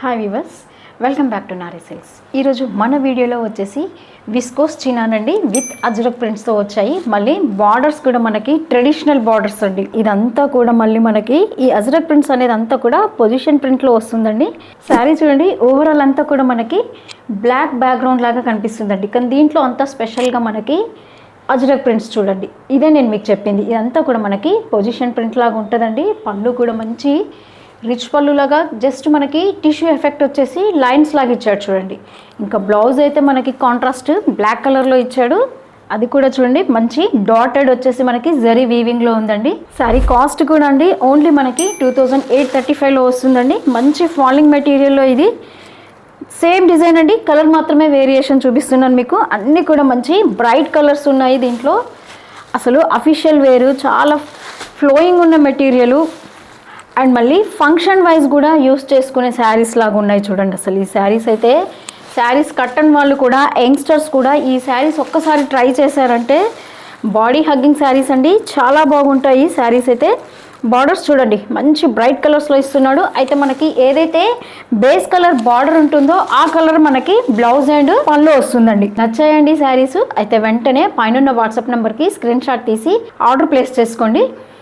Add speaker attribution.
Speaker 1: Hi viewers, welcome back to Nari silks. ఈరోజు మన వీడియోలో వచ్చేసి విస్కోస్ చినానండి విత్ అజ్రక్ ప్రింట్స్తో వచ్చాయి. మళ్ళీ బార్డర్స్ కూడా మనకి ట్రెడిషనల్ బార్డర్స్ అండి. ఇదంతా కూడా మళ్ళీ మనకి ఈ అజ్రక్ ప్రింట్స్ అనేది అంతా కూడా పొజిషన్ ప్రింట్లో వస్తుందండి. శారీ చూడండి, ఓవరాల్ అంతా కూడా మనకి బ్లాక్ బ్యాక్గ్రౌండ్ లాగా కనిపిస్తుందండి. కానీ దీంట్లో అంతా స్పెషల్గా మనకి అజ్రక్ ప్రింట్స్ చూడండి. ఇదే నేను మీకు చెప్పింది, ఇదంతా కూడా మనకి పొజిషన్ ప్రింట్ లాగా ఉంటుందండి. పళ్ళు కూడా మంచి రిచ్ పళ్ళు లాగా జస్ట్ మనకి టిష్యూ ఎఫెక్ట్ వచ్చేసి లైన్స్ లాగా ఇచ్చాడు చూడండి. ఇంకా బ్లౌజ్ అయితే మనకి కాంట్రాస్ట్ బ్లాక్ కలర్లో ఇచ్చాడు. అది కూడా చూడండి మంచి డాటెడ్ వచ్చేసి మనకి జరీ వీవింగ్లో ఉందండి. శారీ కాస్ట్ కూడా అండి ఓన్లీ మనకి 2835లో వస్తుందండి. మంచి ఫాలింగ్ మెటీరియల్లో ఇది సేమ్ డిజైన్ అండి, కలర్ మాత్రమే వేరియేషన్ చూపిస్తున్నాను మీకు. అన్నీ కూడా మంచి బ్రైట్ కలర్స్ ఉన్నాయి దీంట్లో. అసలు అఫీషియల్ వేరు, చాలా ఫ్లోయింగ్ ఉన్న మెటీరియలు అండ్ మళ్ళీ ఫంక్షన్ వైజ్ కూడా యూస్ చేసుకునే శారీస్ లాగా ఉన్నాయి చూడండి. అసలు ఈ శారీస్ అయితే శారీస్ కట్టన్ వాళ్ళు కూడా, యంగ్స్టర్స్ కూడా ఈ శారీస్ ఒక్కసారి ట్రై చేశారంటే బాడీ హగ్గింగ్ శారీస్ అండి, చాలా బాగుంటాయి శారీస్ అయితే. బార్డర్స్ చూడండి మంచి బ్రైట్ కలర్స్లో ఇస్తున్నాడు. అయితే మనకి ఏదైతే బేస్ కలర్ బార్డర్ ఉంటుందో ఆ కలర్ మనకి బ్లౌజ్ అండ్ పళ్ళు వస్తుందండి. నచ్చాయండి శారీస్ అయితే వెంటనే పైన వాట్సాప్ నెంబర్కి స్క్రీన్ షాట్ తీసి ఆర్డర్ ప్లేస్ చేసుకోండి.